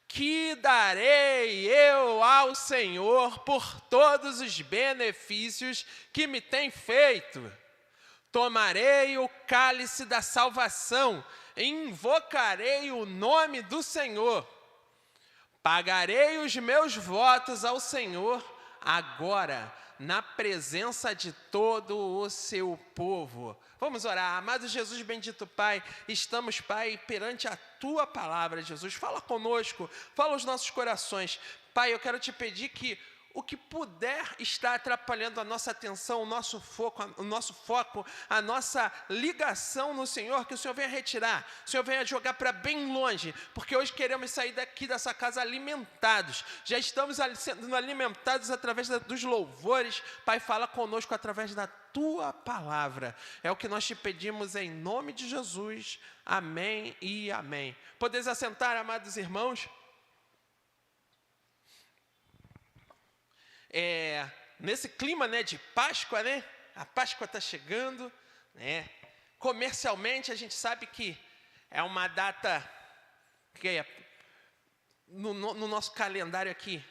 Que darei eu ao Senhor por todos os benefícios que me tem feito? Tomarei o cálice da salvação, e invocarei o nome do Senhor. Pagarei os meus votos ao Senhor agora, na presença de todo o seu povo. Vamos orar. Amado Jesus, bendito Pai, estamos, Pai, perante a Tua palavra, Jesus. Fala conosco, fala aos nossos corações. Pai, eu quero te pedir que o que puder estar atrapalhando a nossa atenção, o nosso foco, a nossa ligação no Senhor, que o Senhor venha retirar, o Senhor venha jogar para bem longe, porque hoje queremos sair daqui dessa casa alimentados, já estamos sendo alimentados através dos louvores. Pai, fala conosco através da Tua palavra, é o que nós te pedimos em nome de Jesus, amém e amém. Podeis assentar, amados irmãos. Nesse clima, né, de Páscoa, né? A Páscoa está chegando, né? Comercialmente a gente sabe que é uma data que no nosso calendário aqui,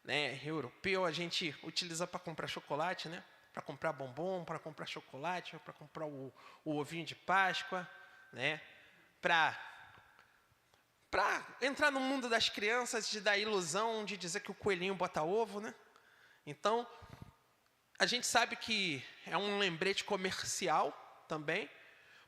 né, europeu, a gente utiliza para comprar chocolate, né? Para comprar bombom, para comprar chocolate, para comprar o ovinho de Páscoa, né? Para entrar no mundo das crianças, de dar ilusão de dizer que o coelhinho bota ovo, né? Então, a gente sabe que é um lembrete comercial também,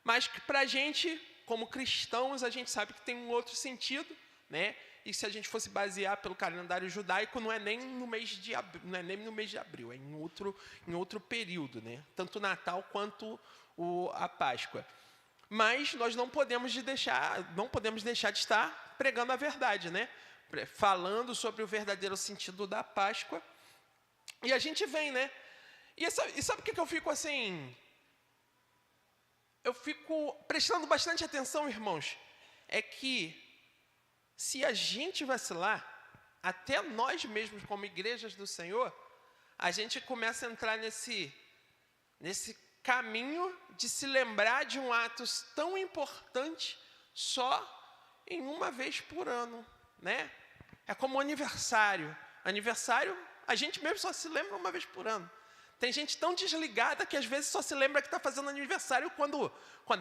mas que para a gente, como cristãos, a gente sabe que tem um outro sentido, né? E se a gente fosse basear pelo calendário judaico, não é nem no mês de abril, é em outro período, né? Tanto o Natal quanto a Páscoa. Mas nós não podemos deixar de estar pregando a verdade, né? Falando sobre o verdadeiro sentido da Páscoa. E a gente vem, né? E sabe o que eu fico assim? Eu fico prestando bastante atenção, irmãos. É que se a gente vacilar, até nós mesmos como igrejas do Senhor, a gente começa a entrar nesse caminho de se lembrar de um ato tão importante só em uma vez por ano, né? É como o aniversário. Aniversário, a gente mesmo só se lembra uma vez por ano. Tem gente tão desligada que às vezes só se lembra que está fazendo aniversário quando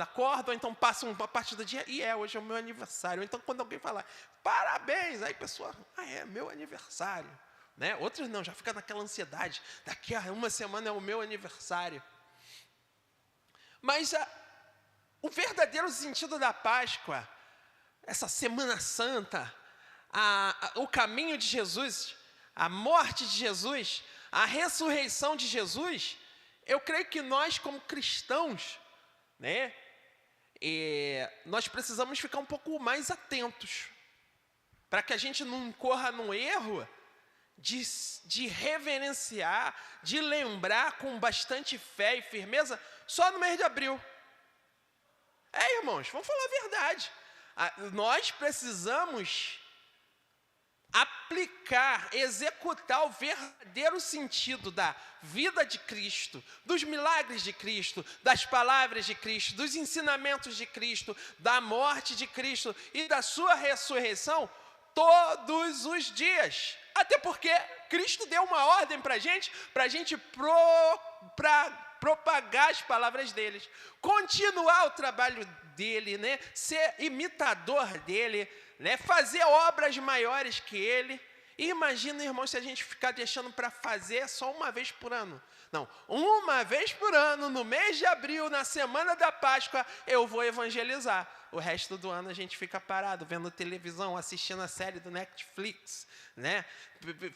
acorda, ou então passa uma parte do dia e hoje é o meu aniversário. Ou então quando alguém fala, parabéns, aí a pessoa, é meu aniversário. Né? Outros não, já fica naquela ansiedade, daqui a uma semana é o meu aniversário. Mas o verdadeiro sentido da Páscoa, essa Semana Santa, o caminho de Jesus, a morte de Jesus, a ressurreição de Jesus, eu creio que nós como cristãos, né, nós precisamos ficar um pouco mais atentos, para que a gente não incorra no erro de reverenciar, de lembrar com bastante fé e firmeza, só no mês de abril. Irmãos, vamos falar a verdade. Nós precisamos aplicar, executar o verdadeiro sentido da vida de Cristo, dos milagres de Cristo, das palavras de Cristo, dos ensinamentos de Cristo, da morte de Cristo e da sua ressurreição todos os dias. Até porque Cristo deu uma ordem para a gente propagar as palavras deles, continuar o trabalho dele, né? Ser imitador dele, né? Fazer obras maiores que ele. E imagina, irmão, se a gente ficar deixando para fazer só uma vez por ano. Não, uma vez por ano, no mês de abril, na semana da Páscoa, eu vou evangelizar. O resto do ano a gente fica parado, vendo televisão, assistindo a série do Netflix, né?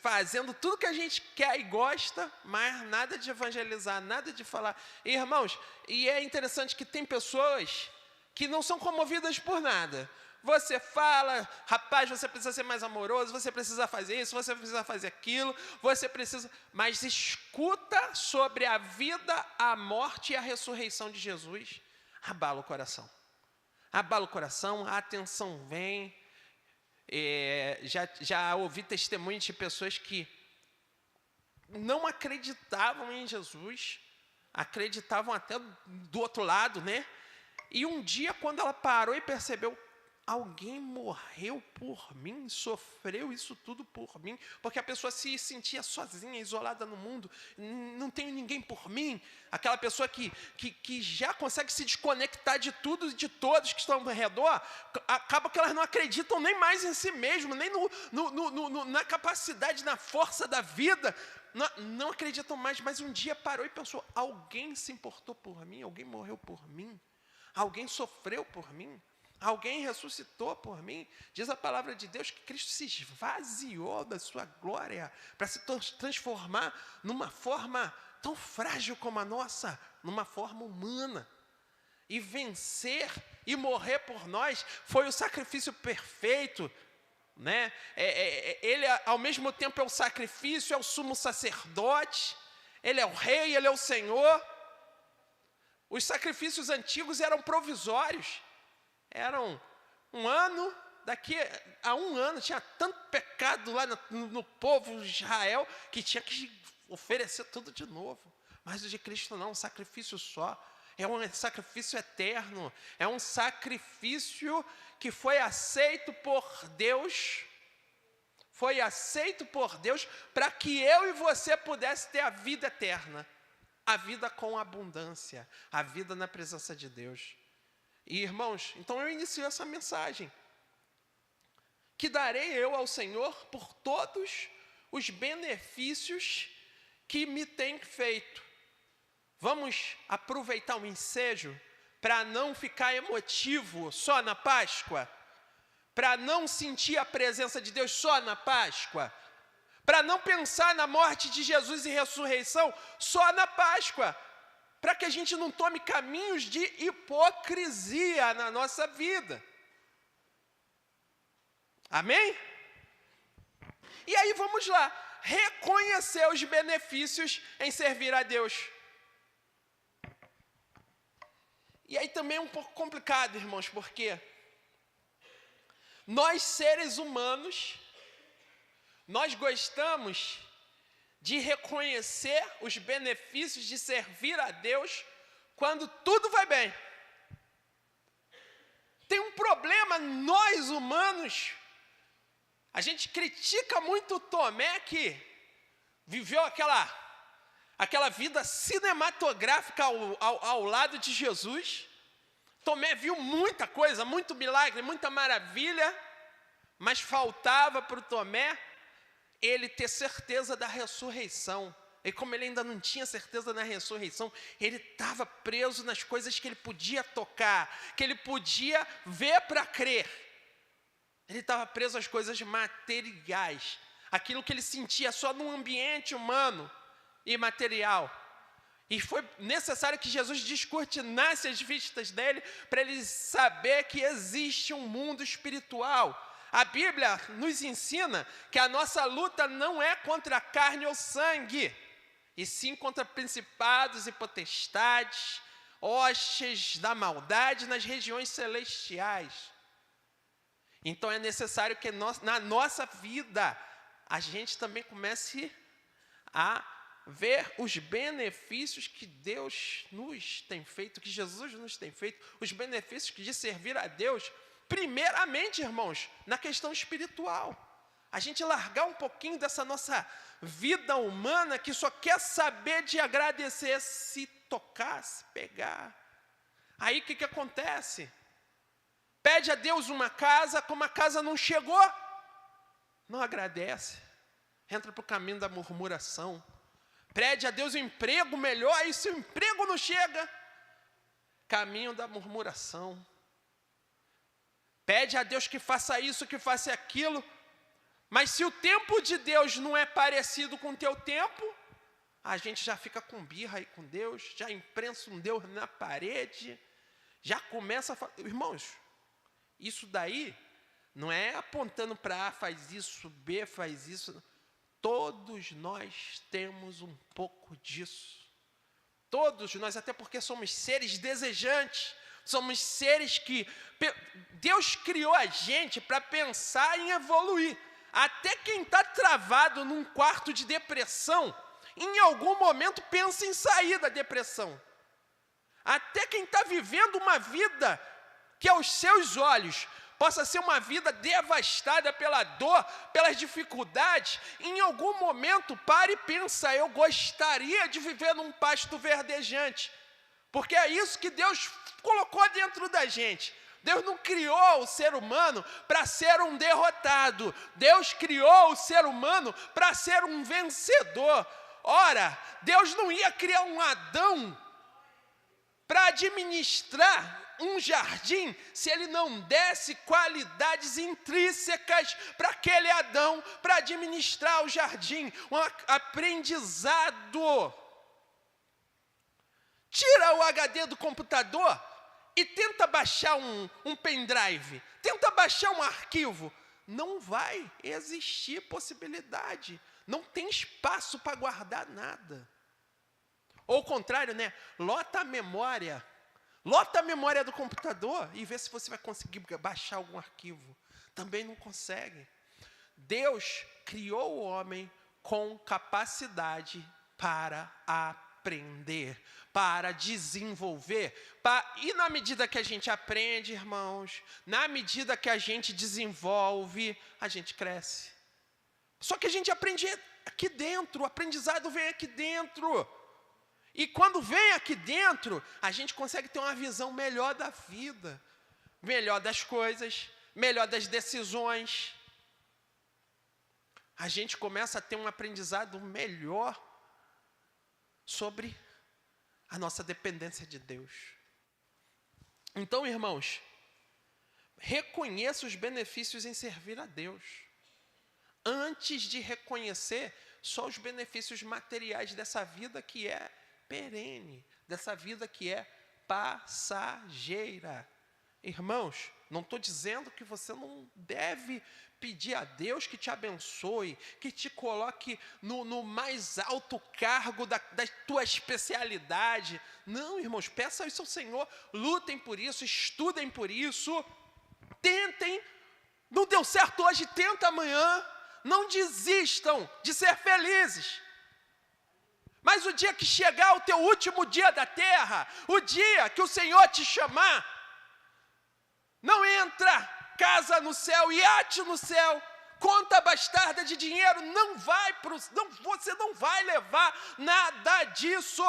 Fazendo tudo que a gente quer e gosta, mas nada de evangelizar, nada de falar. Irmãos, e é interessante que tem pessoas que não são comovidas por nada. Você fala, rapaz, você precisa ser mais amoroso, você precisa fazer isso, você precisa fazer aquilo, mas escuta sobre a vida, a morte e a ressurreição de Jesus, abala o coração. Abala o coração, a atenção vem. Já ouvi testemunhos de pessoas que não acreditavam em Jesus, acreditavam até do outro lado, né? E um dia, quando ela parou e percebeu alguém morreu por mim, sofreu isso tudo por mim, porque a pessoa se sentia sozinha, isolada no mundo, não tem ninguém por mim, aquela pessoa que já consegue se desconectar de tudo e de todos que estão ao redor, acaba que elas não acreditam nem mais em si mesmo, nem na capacidade, na força da vida, não acreditam mais, mas um dia parou e pensou, alguém se importou por mim, alguém morreu por mim, alguém sofreu por mim, alguém ressuscitou por mim. Diz a palavra de Deus que Cristo se esvaziou da sua glória para se transformar numa forma tão frágil como a nossa, numa forma humana. E vencer e morrer por nós foi o sacrifício perfeito, né? Ele, ao mesmo tempo, é o sacrifício, é o sumo sacerdote, ele é o rei, ele é o Senhor. Os sacrifícios antigos eram provisórios. Eram um ano, daqui a um ano tinha tanto pecado lá no povo de Israel que tinha que oferecer tudo de novo. Mas o de Cristo não, um sacrifício só. É um sacrifício eterno, é um sacrifício que foi aceito por Deus. Foi aceito por Deus para que eu e você pudesse ter a vida eterna. A vida com abundância, a vida na presença de Deus. E, irmãos, então eu inicio essa mensagem. Que darei eu ao Senhor por todos os benefícios que me tem feito. Vamos aproveitar o ensejo para não ficar emotivo só na Páscoa? Para não sentir a presença de Deus só na Páscoa? Para não pensar na morte de Jesus e ressurreição só na Páscoa? Para que a gente não tome caminhos de hipocrisia na nossa vida. Amém? E aí vamos lá, reconhecer os benefícios em servir a Deus. E aí também é um pouco complicado, irmãos, porque nós seres humanos, nós gostamos de reconhecer os benefícios de servir a Deus quando tudo vai bem. Tem um problema, nós humanos, a gente critica muito Tomé que viveu aquela vida cinematográfica ao lado de Jesus. Tomé viu muita coisa, muito milagre, muita maravilha, mas faltava para o Tomé ele ter certeza da ressurreição. E como ele ainda não tinha certeza da ressurreição, ele estava preso nas coisas que ele podia tocar, que ele podia ver para crer. Ele estava preso às coisas materiais, aquilo que ele sentia só no ambiente humano e material. E foi necessário que Jesus descortinasse as vistas dele para ele saber que existe um mundo espiritual. A Bíblia nos ensina que a nossa luta não é contra a carne ou sangue, e sim contra principados e potestades, hostes da maldade nas regiões celestiais. Então é necessário que na nossa vida a gente também comece a ver os benefícios que Deus nos tem feito, que Jesus nos tem feito, os benefícios de servir a Deus, primeiramente, irmãos, na questão espiritual. A gente largar um pouquinho dessa nossa vida humana que só quer saber de agradecer, se tocar, se pegar. Aí o que acontece? Pede a Deus uma casa, como a casa não chegou, não agradece, entra para o caminho da murmuração. Pede a Deus um emprego melhor, aí se o emprego não chega, caminho da murmuração. Pede a Deus que faça isso, que faça aquilo, mas se o tempo de Deus não é parecido com o teu tempo, a gente já fica com birra aí com Deus, já imprensa um Deus na parede, já começa a falar. Irmãos, isso daí não é apontando para A faz isso, B faz isso. Todos nós temos um pouco disso. Todos nós, até porque somos seres desejantes. Somos seres que Deus criou a gente para pensar em evoluir. Até quem está travado num quarto de depressão, em algum momento pensa em sair da depressão. Até quem está vivendo uma vida que aos seus olhos possa ser uma vida devastada pela dor, pelas dificuldades, em algum momento pare e pensa, eu gostaria de viver num pasto verdejante, porque é isso que Deus colocou dentro da gente. Deus não criou o ser humano para ser um derrotado. Deus criou o ser humano para ser um vencedor. Ora, Deus não ia criar um Adão para administrar um jardim se ele não desse qualidades intrínsecas para aquele Adão, para administrar o jardim, um aprendizado. Tira o HD do computador e tenta baixar um pendrive, tenta baixar um arquivo. Não vai existir possibilidade. Não tem espaço para guardar nada. Ou ao contrário, né? Lota a memória do computador e vê se você vai conseguir baixar algum arquivo. Também não consegue. Deus criou o homem com capacidade para aprender, para desenvolver. E na medida que a gente aprende, irmãos, na medida que a gente desenvolve, a gente cresce. Só que a gente aprende aqui dentro, o aprendizado vem aqui dentro. E quando vem aqui dentro, a gente consegue ter uma visão melhor da vida, melhor das coisas, melhor das decisões. A gente começa a ter um aprendizado melhor sobre a nossa dependência de Deus. Então, irmãos, reconheça os benefícios em servir a Deus, antes de reconhecer só os benefícios materiais dessa vida que é perene, dessa vida que é passageira. Irmãos, não estou dizendo que você não deve pedir a Deus que te abençoe, que te coloque no mais alto cargo da tua especialidade. Não, irmãos, peça isso ao Senhor, lutem por isso, estudem por isso, tentem. Não deu certo hoje, tenta amanhã. Não desistam de ser felizes. Mas o dia que chegar o teu último dia da terra, o dia que o Senhor te chamar, não entra casa no céu, iate no céu, conta bastarda de dinheiro, você não vai levar nada disso.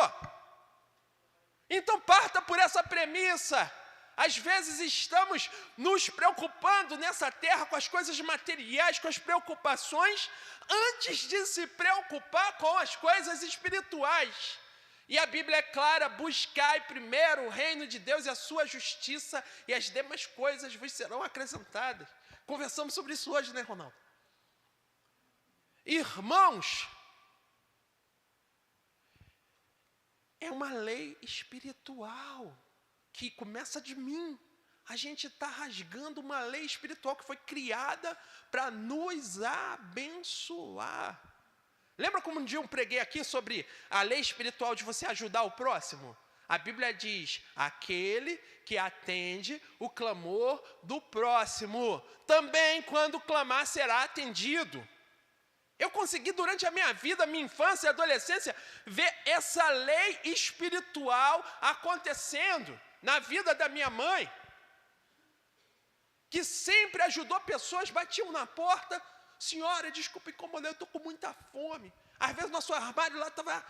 Então parta por essa premissa. Às vezes estamos nos preocupando nessa terra com as coisas materiais, com as preocupações, antes de se preocupar com as coisas espirituais. E a Bíblia é clara, buscai primeiro o reino de Deus e a sua justiça, e as demais coisas vos serão acrescentadas. Conversamos sobre isso hoje, né, Ronaldo? Irmãos, é uma lei espiritual que começa de mim. A gente está rasgando uma lei espiritual que foi criada para nos abençoar. Lembra como um dia eu preguei aqui sobre a lei espiritual de você ajudar o próximo? A Bíblia diz, aquele que atende o clamor do próximo, também quando clamar será atendido. Eu consegui durante a minha vida, minha infância e adolescência, ver essa lei espiritual acontecendo na vida da minha mãe, que sempre ajudou pessoas, batiam na porta, senhora, desculpe incomodar, eu estou com muita fome. Às vezes nosso armário lá estava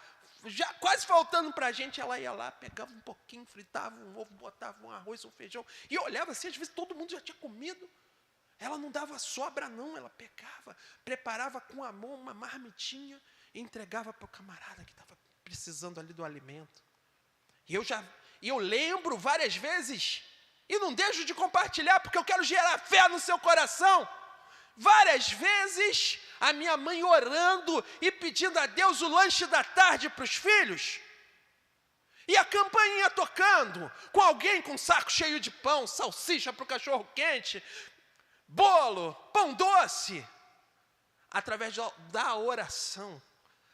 já quase faltando para a gente, ela ia lá, pegava um pouquinho, fritava um ovo, botava um arroz, um feijão, e eu olhava assim, às vezes todo mundo já tinha comido. Ela não dava sobra não, ela pegava, preparava com amor uma marmitinha e entregava para o camarada que estava precisando ali do alimento. E eu lembro várias vezes, e não deixo de compartilhar, porque eu quero gerar fé no seu coração. Várias vezes, a minha mãe orando e pedindo a Deus o lanche da tarde para os filhos. E a campainha tocando, com alguém com um saco cheio de pão, salsicha para o cachorro quente, bolo, pão doce. Através da oração,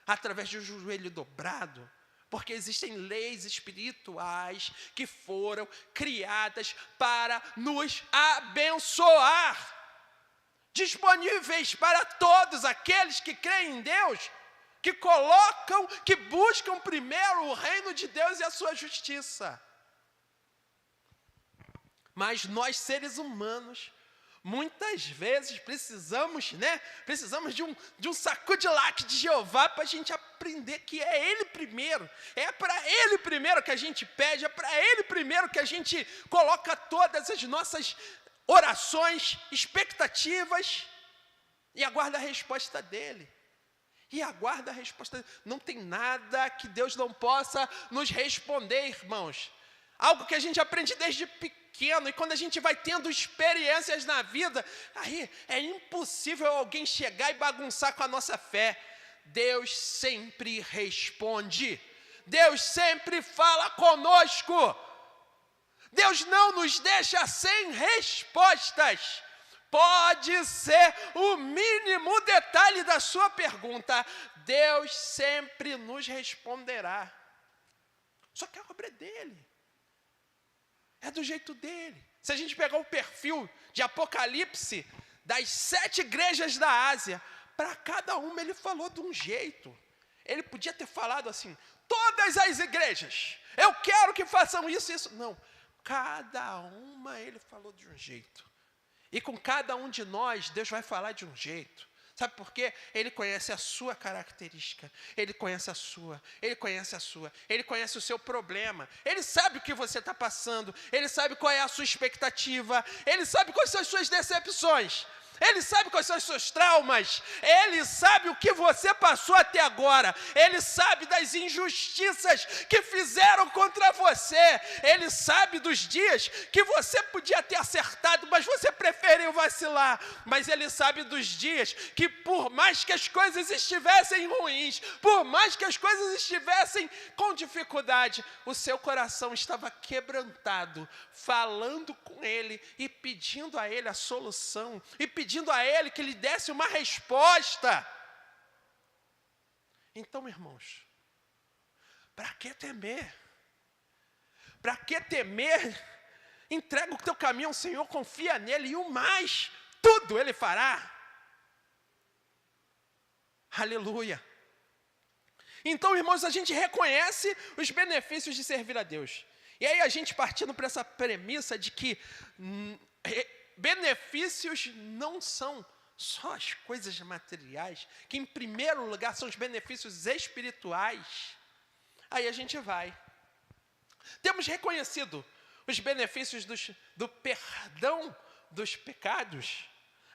através de um joelho dobrado, porque existem leis espirituais que foram criadas para nos abençoar, disponíveis para todos aqueles que creem em Deus, que buscam primeiro o reino de Deus e a sua justiça. Mas nós, seres humanos, Muitas vezes precisamos, Precisamos de um sacudilaque de Jeová para a gente aprender que é Ele primeiro. É para Ele primeiro que a gente pede, é para Ele primeiro que a gente coloca todas as nossas orações, expectativas e aguarda a resposta dEle. Não tem nada que Deus não possa nos responder, irmãos. Algo que a gente aprende desde pequeno, e quando a gente vai tendo experiências na vida, aí é impossível alguém chegar e bagunçar com a nossa fé. Deus sempre responde. Deus sempre fala conosco. Deus não nos deixa sem respostas. Pode ser o mínimo detalhe da sua pergunta, Deus sempre nos responderá. Só que a obra é dele. É do jeito dele. Se a gente pegar o perfil de Apocalipse das 7 igrejas da Ásia, para cada uma ele falou de um jeito. Ele podia ter falado assim, todas as igrejas, eu quero que façam isso e isso. Não, cada uma ele falou de um jeito. E com cada um de nós, Deus vai falar de um jeito. Sabe por quê? Ele conhece a sua característica, Ele conhece a sua, Ele conhece a sua, Ele conhece o seu problema, Ele sabe o que você está passando, Ele sabe qual é a sua expectativa, Ele sabe quais são as suas decepções, Ele sabe quais são os seus traumas, Ele sabe o que você passou até agora, Ele sabe das injustiças que fizeram contra você, Ele sabe dos dias que você podia ter acertado, mas você preferiu vacilar, mas Ele sabe dos dias que por mais que as coisas estivessem ruins, por mais que as coisas estivessem com dificuldade, o seu coração estava quebrantado, falando com Ele e pedindo a Ele a solução, e pedindo a Ele que lhe desse uma resposta. Então, irmãos, para que temer? Para que temer? Entrega o teu caminho ao Senhor, confia nele, e o mais, tudo Ele fará. Aleluia. Então, irmãos, a gente reconhece os benefícios de servir a Deus. E aí a gente partindo para essa premissa de que benefícios não são só as coisas materiais, que em primeiro lugar são os benefícios espirituais. Aí a gente vai. Temos reconhecido os benefícios do perdão dos pecados.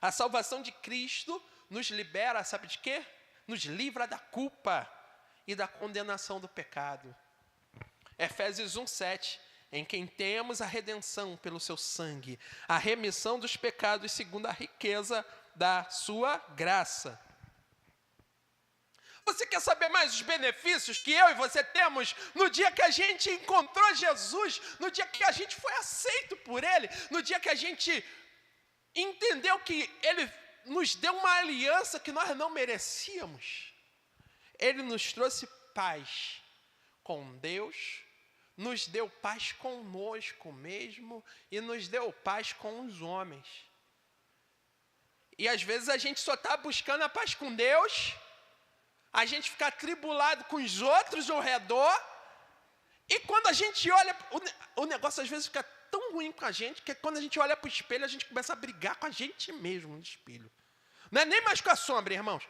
A salvação de Cristo nos libera, sabe de quê? Nos livra da culpa e da condenação do pecado. Efésios 1:7, em quem temos a redenção pelo seu sangue, a remissão dos pecados segundo a riqueza da sua graça. Você quer saber mais os benefícios que eu e você temos no dia que a gente encontrou Jesus, no dia que a gente foi aceito por Ele, no dia que a gente entendeu que Ele nos deu uma aliança que nós não merecíamos? Ele nos trouxe paz com Deus, nos deu paz conosco mesmo e nos deu paz com os homens. E às vezes a gente só está buscando a paz com Deus, a gente fica atribulado com os outros ao redor, e quando a gente olha, o negócio às vezes fica tão ruim com a gente, que quando a gente olha para o espelho, a gente começa a brigar com a gente mesmo no espelho. Não é nem mais com a sombra, irmãos.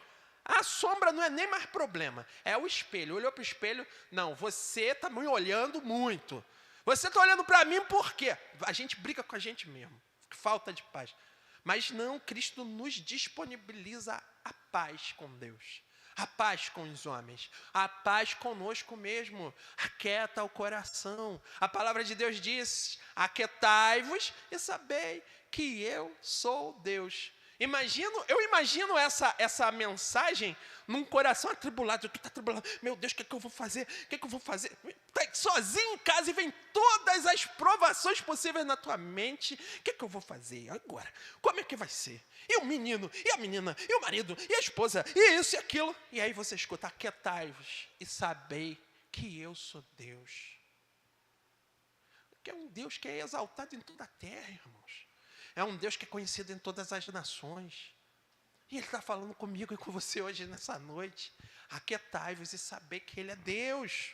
A sombra não é nem mais problema, é o espelho. Olhou para o espelho, não, você está me olhando muito. Você está olhando para mim por quê? A gente briga com a gente mesmo, falta de paz. Mas não, Cristo nos disponibiliza a paz com Deus, a paz com os homens, a paz conosco mesmo. Aquieta o coração. A palavra de Deus diz: aquietai-vos e sabei que eu sou Deus. Eu imagino essa mensagem num coração atribulado. Tu está atribulado, meu Deus, o que é que eu vou fazer? O que é que eu vou fazer? Está sozinho em casa e vem todas as provações possíveis na tua mente. O que é que eu vou fazer agora? Como é que vai ser? E o menino, e a menina, e o marido, e a esposa, e isso e aquilo. E aí você escuta: aquietai-vos e sabei que eu sou Deus. Que é um Deus que é exaltado em toda a terra, irmãos. É um Deus que é conhecido em todas as nações. E Ele está falando comigo e com você hoje, nessa noite. Aquietai-vos e saber que Ele é Deus.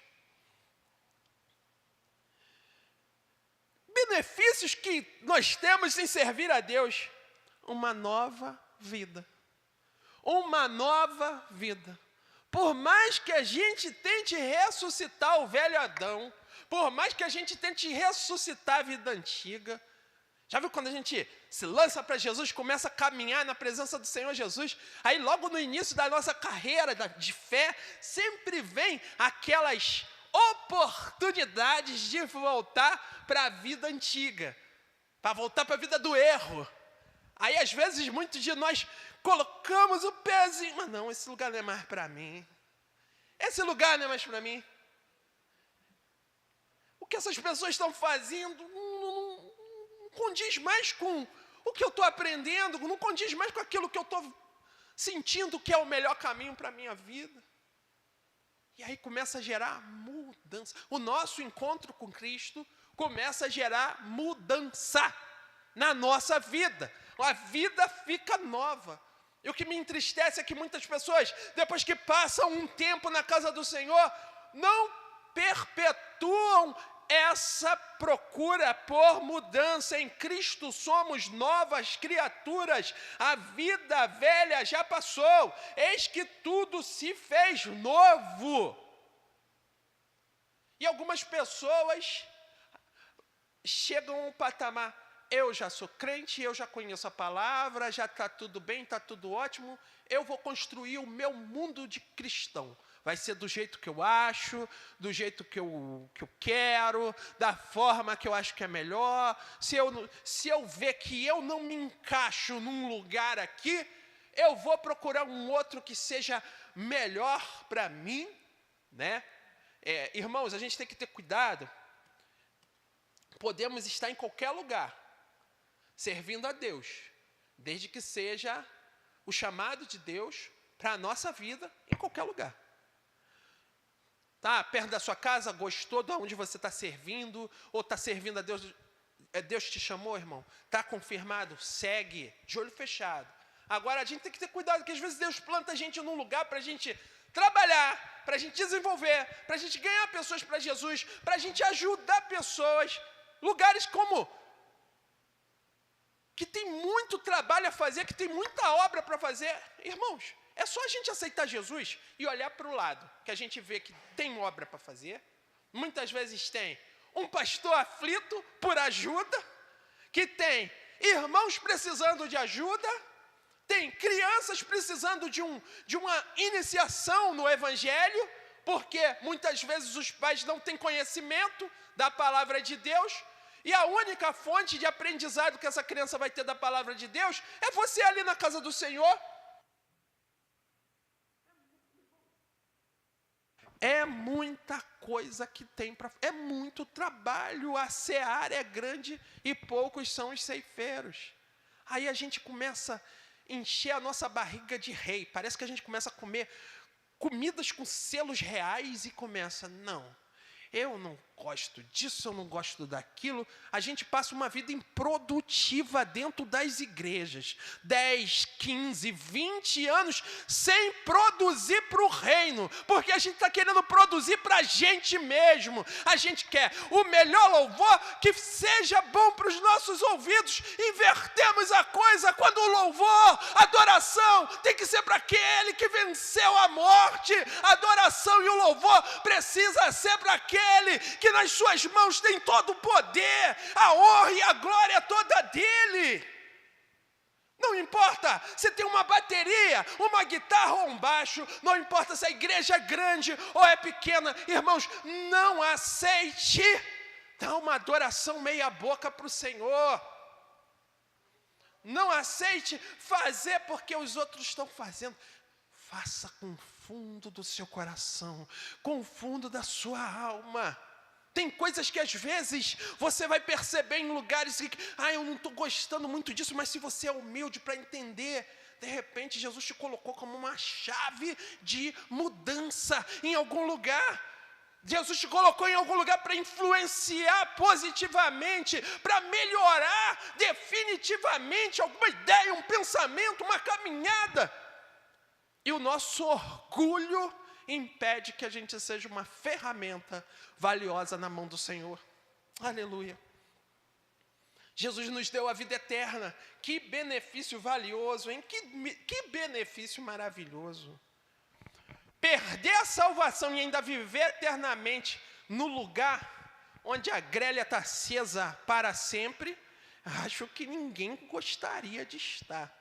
Benefícios que nós temos em servir a Deus. uma nova vida. Uma nova vida. Por mais que a gente tente ressuscitar o velho Adão, por mais que a gente tente ressuscitar a vida antiga, já viu quando a gente se lança para Jesus, começa a caminhar na presença do Senhor Jesus, aí logo no início da nossa carreira de fé, sempre vem aquelas oportunidades de voltar para a vida antiga, para voltar para a vida do erro. Aí às vezes muitos de nós colocamos o pezinho, mas não, esse lugar não é mais para mim. Esse lugar não é mais para mim. O que essas pessoas estão fazendo não condiz mais com o que eu estou aprendendo, não condiz mais com aquilo que eu estou sentindo que é o melhor caminho para a minha vida. E aí começa a gerar mudança. O nosso encontro com Cristo começa a gerar mudança na nossa vida. A vida fica nova. E o que me entristece é que muitas pessoas, depois que passam um tempo na casa do Senhor, não perpetuam essa procura por mudança. Em Cristo somos novas criaturas. A vida velha já passou. Eis que tudo se fez novo. E algumas pessoas chegam a um patamar: eu já sou crente, eu já conheço a palavra, já está tudo bem, está tudo ótimo, eu vou construir o meu mundo de cristão. Vai ser do jeito que eu acho, do jeito que eu quero, da forma que eu acho que é melhor. Se eu ver que eu não me encaixo num lugar aqui, eu vou procurar um outro que seja melhor para mim, né? Irmãos, a gente tem que ter cuidado. Podemos estar em qualquer lugar, servindo a Deus, desde que seja o chamado de Deus para a nossa vida, em qualquer lugar. Tá perto da sua casa, gostou de onde você está servindo, ou está servindo a Deus, Deus te chamou, irmão, está confirmado, segue, de olho fechado. Agora a gente tem que ter cuidado, porque às vezes Deus planta a gente num lugar para a gente trabalhar, para a gente desenvolver, para a gente ganhar pessoas para Jesus, para a gente ajudar pessoas, lugares como que tem muito trabalho a fazer, que tem muita obra para fazer. Irmãos, é só a gente aceitar Jesus e olhar para o lado, que a gente vê que tem obra para fazer. Muitas vezes tem um pastor aflito por ajuda, que tem irmãos precisando de ajuda, tem crianças precisando de uma iniciação no Evangelho, porque muitas vezes os pais não têm conhecimento da palavra de Deus, e a única fonte de aprendizado que essa criança vai ter da palavra de Deus é você ali na casa do Senhor. É muita coisa que tem para... É muito trabalho, a seara é grande e poucos são os ceifeiros. Aí a gente começa a encher a nossa barriga de rei. Parece que a gente começa a comer comidas com selos reais e começa, não, eu não gosto disso, eu não gosto daquilo. A gente passa uma vida improdutiva dentro das igrejas. 10, 15, 20 anos sem produzir para o reino. Porque a gente está querendo produzir para a gente mesmo. A gente quer o melhor louvor que seja bom para os nossos ouvidos. Invertemos a coisa quando o louvor, a adoração, tem que ser para aquele que venceu a morte. A adoração e o louvor precisa ser para aquele que nas suas mãos tem todo o poder, a honra e a glória é toda dele. Não importa se tem uma bateria, uma guitarra ou um baixo, não importa se a igreja é grande ou é pequena, irmãos, não aceite dar uma adoração meia boca para o Senhor. Não aceite fazer porque os outros estão fazendo. Faça com o fundo do seu coração, com o fundo da sua alma. Tem coisas que às vezes você vai perceber em lugares que, eu não estou gostando muito disso, mas se você é humilde para entender, de repente Jesus te colocou como uma chave de mudança em algum lugar. Jesus te colocou em algum lugar para influenciar positivamente, para melhorar definitivamente alguma ideia, um pensamento, uma caminhada. E o nosso orgulho impede que a gente seja uma ferramenta valiosa na mão do Senhor. Aleluia. Jesus nos deu a vida eterna. Que benefício valioso, hein? Que benefício maravilhoso. Perder a salvação e ainda viver eternamente no lugar onde a grelha está acesa para sempre, acho que ninguém gostaria de estar.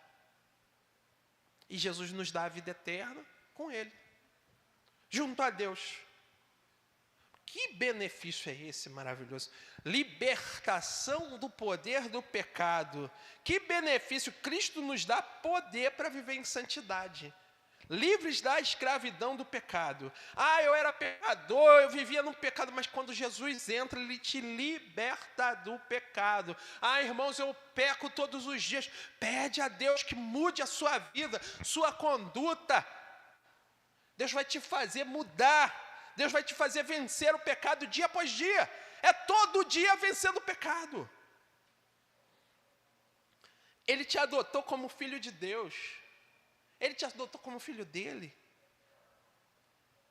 E Jesus nos dá a vida eterna com Ele, junto a Deus. Que benefício é esse maravilhoso? Libertação do poder do pecado. Que benefício! Cristo nos dá poder para viver em santidade. Livres da escravidão do pecado. Eu era pecador, eu vivia no pecado, mas quando Jesus entra, Ele te liberta do pecado. Irmãos, eu peco todos os dias. Pede a Deus que mude a sua vida, sua conduta. Deus vai te fazer mudar. Deus vai te fazer vencer o pecado dia após dia. É todo dia vencendo o pecado. Ele te adotou como filho de Deus. Ele te adotou como filho dele.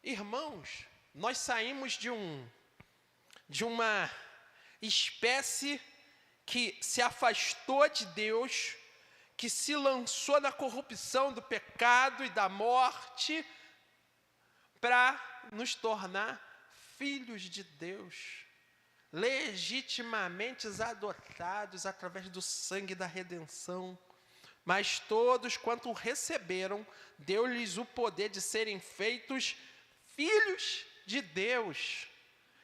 Irmãos, nós saímos de uma espécie que se afastou de Deus, que se lançou na corrupção do pecado e da morte, para nos tornar filhos de Deus, legitimamente adotados através do sangue da redenção. Mas todos quanto receberam, deu-lhes o poder de serem feitos filhos de Deus.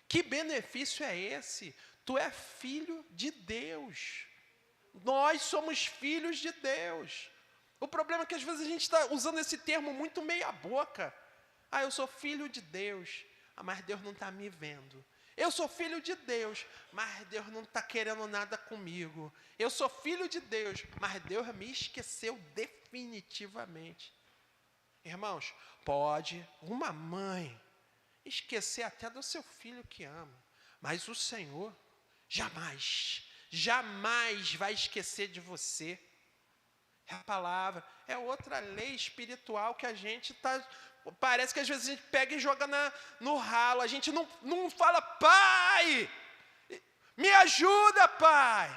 Que benefício é esse? Tu é filho de Deus. Nós somos filhos de Deus. O problema é que às vezes a gente está usando esse termo muito meia boca. Eu sou filho de Deus, mas Deus não está me vendo. Eu sou filho de Deus, mas Deus não está querendo nada comigo. Eu sou filho de Deus, mas Deus me esqueceu definitivamente. Irmãos, pode uma mãe esquecer até do seu filho que ama, mas o Senhor jamais vai esquecer de você. É a palavra, é outra lei espiritual que a gente está... Parece que às vezes a gente pega e joga no ralo. A gente não fala, Pai, me ajuda, Pai.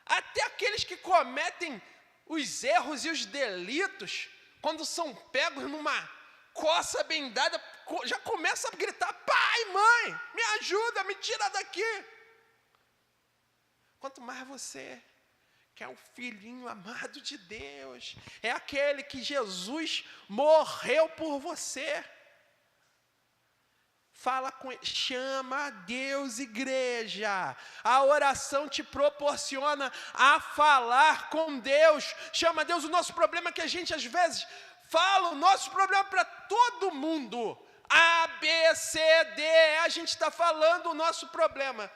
Até aqueles que cometem os erros e os delitos, quando são pegos numa coça bem dada, já começa a gritar, Pai, Mãe, me ajuda, me tira daqui. Quanto mais você, que é o filhinho amado de Deus, é aquele que Jesus morreu por você. Fala com ele, chama a Deus, igreja. A oração te proporciona a falar com Deus. Chama a Deus. O nosso problema é que a gente às vezes fala o nosso problema para todo mundo. A, B, C, D, a gente está falando o nosso problema.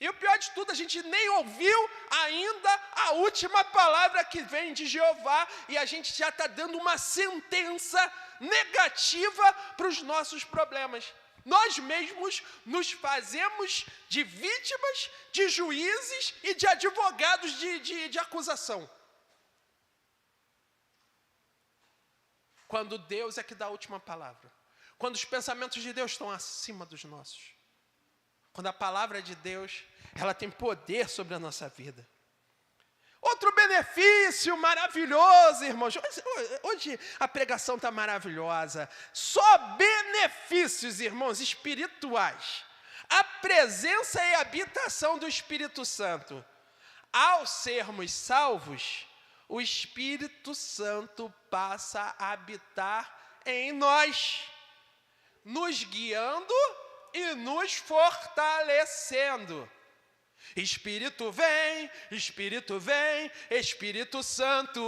E o pior de tudo, a gente nem ouviu ainda a última palavra que vem de Jeová, e a gente já está dando uma sentença negativa para os nossos problemas. Nós mesmos nos fazemos de vítimas, de juízes e de advogados de acusação. Quando Deus é que dá a última palavra. Quando os pensamentos de Deus estão acima dos nossos. Quando a palavra de Deus, ela tem poder sobre a nossa vida. Outro benefício maravilhoso, irmãos. Hoje a pregação está maravilhosa. Só benefícios, irmãos, espirituais. A presença e habitação do Espírito Santo. Ao sermos salvos, o Espírito Santo passa a habitar em nós, nos guiando e nos fortalecendo. Espírito vem, Espírito Santo.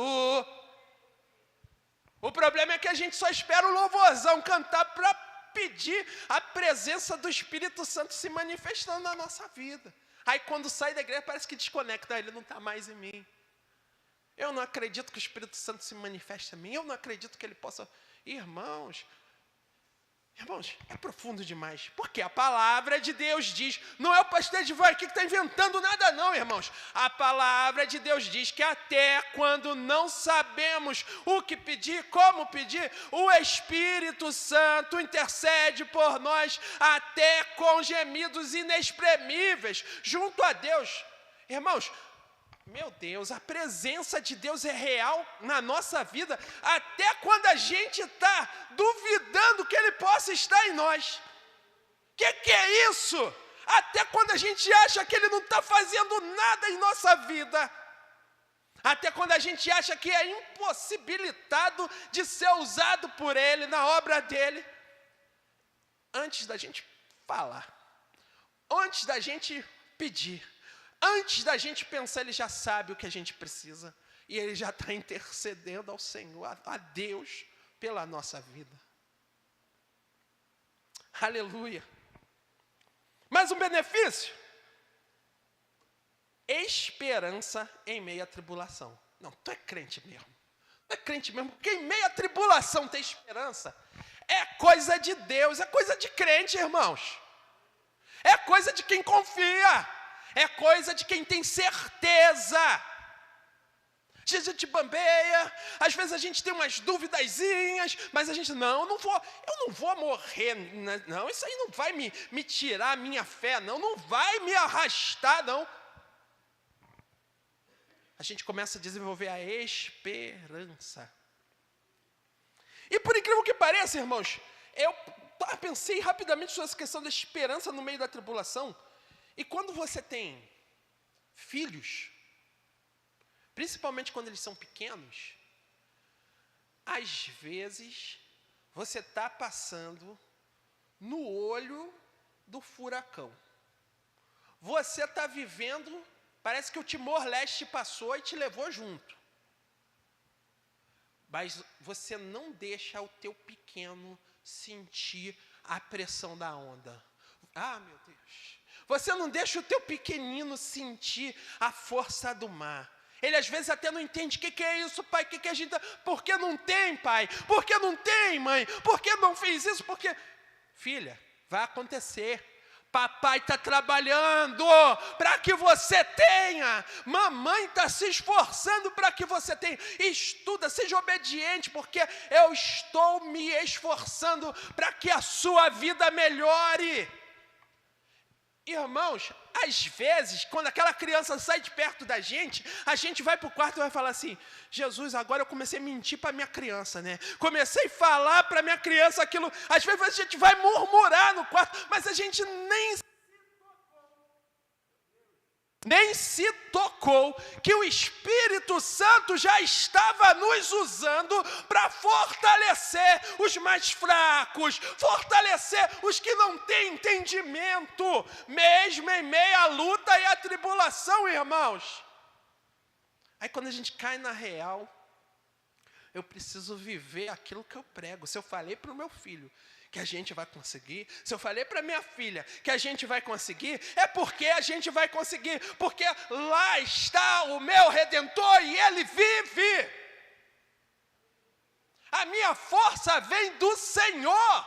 O problema é que a gente só espera o louvorzão cantar para pedir a presença do Espírito Santo se manifestando na nossa vida. Aí quando sai da igreja parece que desconecta, ele não está mais em mim. Eu não acredito que o Espírito Santo se manifeste em mim, eu não acredito que ele possa... Irmãos, Irmãos, é profundo demais, porque a palavra de Deus diz, não é o pastor Edivar aqui que está inventando nada não, irmãos. A palavra de Deus diz que até quando não sabemos o que pedir, como pedir, o Espírito Santo intercede por nós até com gemidos inexprimíveis junto a Deus. Irmãos, meu Deus, a presença de Deus é real na nossa vida, até quando a gente está duvidando que Ele possa estar em nós. Que é isso? Até quando a gente acha que Ele não está fazendo nada em nossa vida. Até quando a gente acha que é impossibilitado de ser usado por Ele na obra dEle. Antes da gente falar, antes da gente pedir, antes da gente pensar, Ele já sabe o que a gente precisa. E Ele já está intercedendo ao Senhor, a Deus, pela nossa vida. Aleluia. Mais um benefício. Esperança em meio à tribulação. Não, tu é crente mesmo. Tu é crente mesmo, porque em meio à tribulação ter esperança é coisa de Deus, é coisa de crente, irmãos. É coisa de quem confia. É coisa de quem tem certeza. Às vezes a gente bambeia, às vezes a gente tem umas duvidazinhas, mas a gente, eu não vou morrer, não, isso aí não vai me tirar a minha fé, não vai me arrastar, não. A gente começa a desenvolver a esperança. E por incrível que pareça, irmãos, eu pensei rapidamente sobre essa questão da esperança no meio da tribulação. E quando você tem filhos, principalmente quando eles são pequenos, às vezes você está passando no olho do furacão. Você está vivendo, parece que o Timor-Leste passou e te levou junto. Mas você não deixa o teu pequeno sentir a pressão da onda. Ah, meu Deus. Você não deixa o teu pequenino sentir a força do mar. Ele às vezes até não entende o que é isso, pai, o que a gente... Por que não tem, pai? Por que não tem, mãe? Por que não fez isso? Porque... Filha, vai acontecer. Papai está trabalhando para que você tenha. Mamãe está se esforçando para que você tenha. Estuda, seja obediente, porque eu estou me esforçando para que a sua vida melhore. Irmãos, às vezes, quando aquela criança sai de perto da gente, a gente vai para o quarto e vai falar assim, Jesus, agora eu comecei a mentir para minha criança, né? Comecei a falar para minha criança aquilo, às vezes a gente vai murmurar no quarto, mas a gente nem se tocou que o Espírito Santo já estava nos usando para fortalecer os mais fracos, fortalecer os que não têm entendimento, mesmo em meio à luta e à tribulação, irmãos. Aí quando a gente cai na real, eu preciso viver aquilo que eu prego. Se eu falei para o meu filho que a gente vai conseguir, se eu falei para minha filha que a gente vai conseguir, é porque a gente vai conseguir, porque lá está o meu Redentor e Ele vive. A minha força vem do Senhor.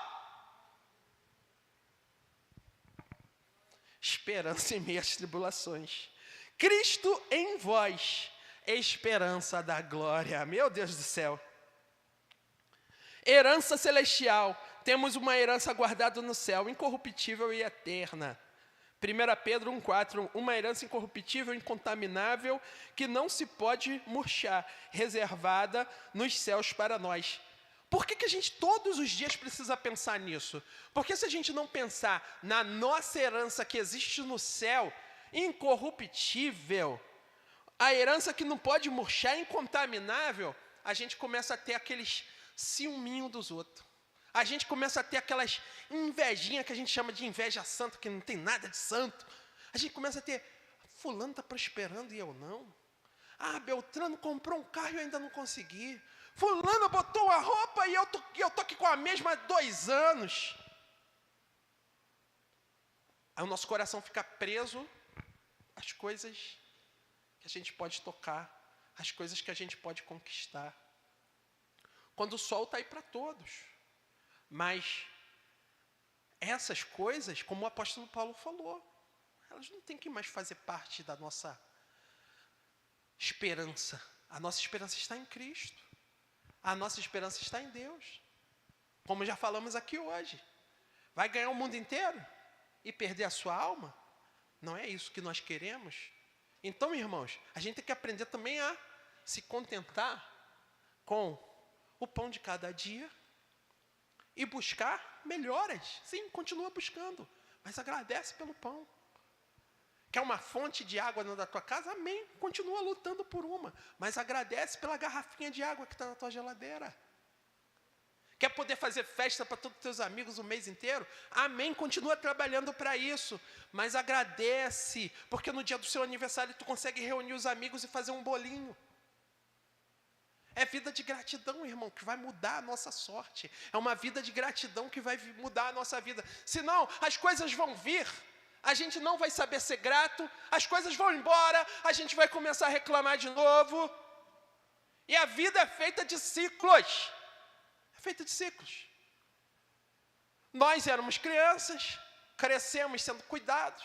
Esperança em meio às tribulações. Cristo em vós, esperança da glória. Meu Deus do céu. Herança celestial. Temos uma herança guardada no céu, incorruptível e eterna. 1 Pedro 1,4, uma herança incorruptível, incontaminável, que não se pode murchar, reservada nos céus para nós. Por que a gente todos os dias precisa pensar nisso? Porque se a gente não pensar na nossa herança que existe no céu, incorruptível, a herança que não pode murchar, incontaminável, a gente começa a ter aqueles ciúminho dos outros. A gente começa a ter aquelas invejinhas que a gente chama de inveja santa, que não tem nada de santo. A gente começa a ter, fulano está prosperando e eu não. Ah, Beltrano comprou um carro e eu ainda não consegui. Fulano botou uma roupa e eu tô aqui com a mesma há 2 anos. Aí o nosso coração fica preso às coisas que a gente pode tocar, às coisas que a gente pode conquistar. Quando o sol está aí para todos. Mas essas coisas, como o apóstolo Paulo falou, elas não têm que mais fazer parte da nossa esperança. A nossa esperança está em Cristo. A nossa esperança está em Deus. Como já falamos aqui hoje. Vai ganhar o mundo inteiro e perder a sua alma? Não é isso que nós queremos. Então, irmãos, a gente tem que aprender também a se contentar com o pão de cada dia e buscar melhoras. Sim, continua buscando, mas agradece pelo pão. Quer uma fonte de água dentro da tua casa? Amém. Continua lutando por uma, mas agradece pela garrafinha de água que está na tua geladeira. Quer poder fazer festa para todos os teus amigos o mês inteiro? Amém, continua trabalhando para isso. Mas agradece, porque no dia do seu aniversário tu consegue reunir os amigos e fazer um bolinho. É vida de gratidão, irmão, que vai mudar a nossa sorte. É uma vida de gratidão que vai mudar a nossa vida. Senão, as coisas vão vir, a gente não vai saber ser grato, as coisas vão embora, a gente vai começar a reclamar de novo. E a vida é feita de ciclos. Feita de ciclos. Nós éramos crianças, crescemos sendo cuidados,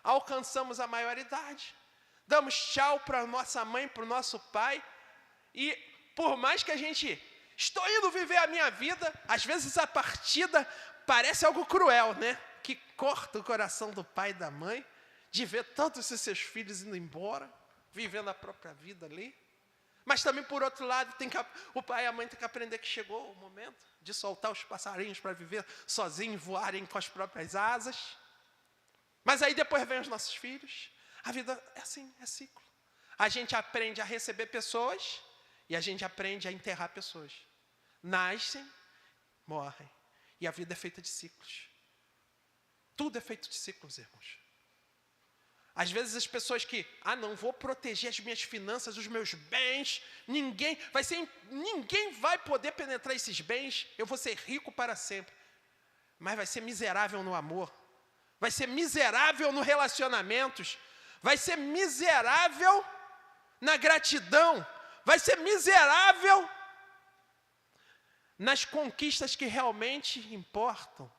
alcançamos a maioridade, damos tchau para a nossa mãe, para o nosso pai, e por mais que a gente, estou indo viver a minha vida, às vezes a partida parece algo cruel, né? Que corta o coração do pai e da mãe, de ver todos os seus filhos indo embora, vivendo a própria vida ali. Mas também, por outro lado, o pai e a mãe têm que aprender que chegou o momento de soltar os passarinhos para viver sozinhos, voarem com as próprias asas. Mas aí depois vem os nossos filhos. A vida é assim, é ciclo. A gente aprende a receber pessoas e a gente aprende a enterrar pessoas. Nascem, morrem. E a vida é feita de ciclos. Tudo é feito de ciclos, irmãos. Às vezes as pessoas que, não, vou proteger as minhas finanças, os meus bens, ninguém vai poder penetrar esses bens, eu vou ser rico para sempre. Mas vai ser miserável no amor, vai ser miserável nos relacionamentos, vai ser miserável na gratidão, vai ser miserável nas conquistas que realmente importam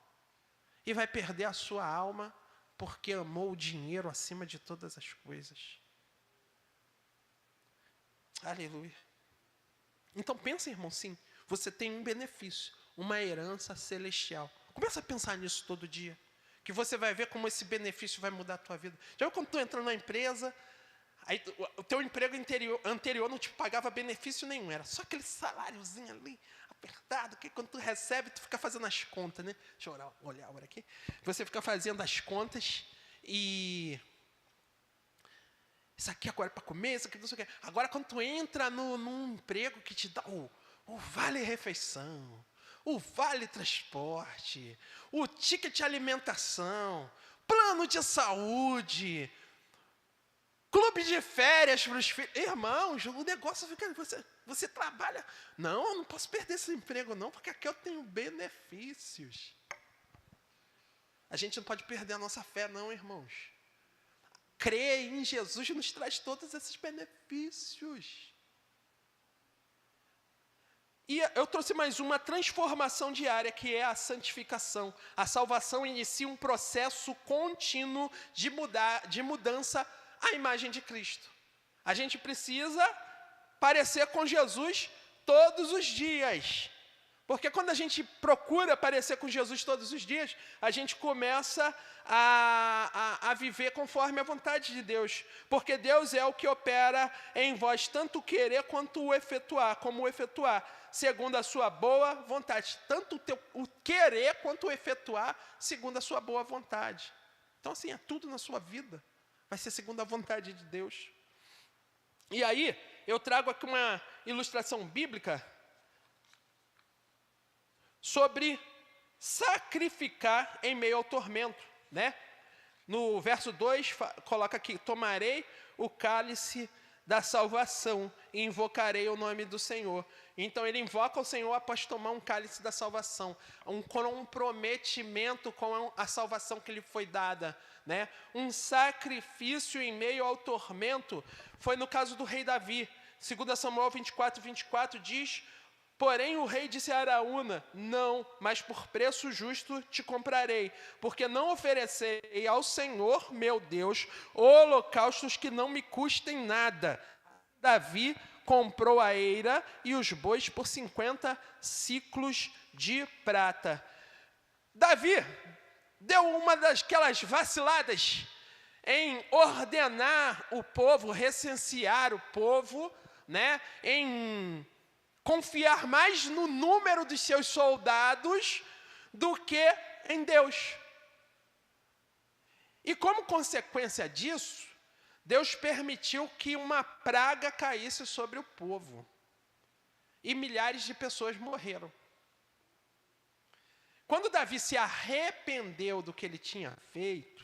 e vai perder a sua alma porque amou o dinheiro acima de todas as coisas. Aleluia. Então pensa, irmão, sim, você tem um benefício, uma herança celestial. Começa a pensar nisso todo dia, que você vai ver como esse benefício vai mudar a tua vida. Já viu quando tu entra na empresa, aí o teu emprego anterior não te pagava benefício nenhum, era só aquele saláriozinho ali, apertado, que quando tu recebe, tu fica fazendo as contas, né? Deixa eu olhar agora aqui. Você fica fazendo as contas e... Isso aqui agora é para comer, isso aqui não sei o quê. Agora, quando tu entra num emprego que te dá o vale-refeição, o vale-transporte, o ticket alimentação, plano de saúde, clube de férias para os filhos. Irmãos, o negócio fica... Você trabalha... Não, eu não posso perder esse emprego não, porque aqui eu tenho benefícios. A gente não pode perder a nossa fé não, irmãos. Crer em Jesus nos traz todos esses benefícios. E eu trouxe mais uma transformação diária, que é a santificação. A salvação inicia um processo contínuo de mudança à imagem de Cristo. A gente precisa parecer com Jesus todos os dias. Porque quando a gente procura parecer com Jesus todos os dias, a gente começa a viver conforme a vontade de Deus. Porque Deus é o que opera em vós, tanto o querer quanto o efetuar, como o efetuar, segundo a sua boa vontade. Tanto o querer quanto o efetuar, segundo a sua boa vontade. Então, assim, é tudo na sua vida. Vai ser segundo a vontade de Deus. E aí, eu trago aqui uma ilustração bíblica sobre sacrificar em meio ao tormento, né? No verso 2, coloca aqui, tomarei o cálice da salvação e invocarei o nome do Senhor. Então ele invoca o Senhor após tomar um cálice da salvação, um comprometimento com a salvação que lhe foi dada, né? Um sacrifício em meio ao tormento, foi no caso do rei Davi. 2 Samuel 24, 24 diz: Porém o rei disse a Araúna: não, mas por preço justo te comprarei, porque não oferecerei ao Senhor meu Deus holocaustos que não me custem nada. Davi comprou a eira e os bois por 50 siclos de prata. Davi deu uma daquelas vaciladas em ordenar o povo, recensear o povo, né, em confiar mais no número dos seus soldados do que em Deus. E como consequência disso, Deus permitiu que uma praga caísse sobre o povo. E milhares de pessoas morreram. Quando Davi se arrependeu do que ele tinha feito,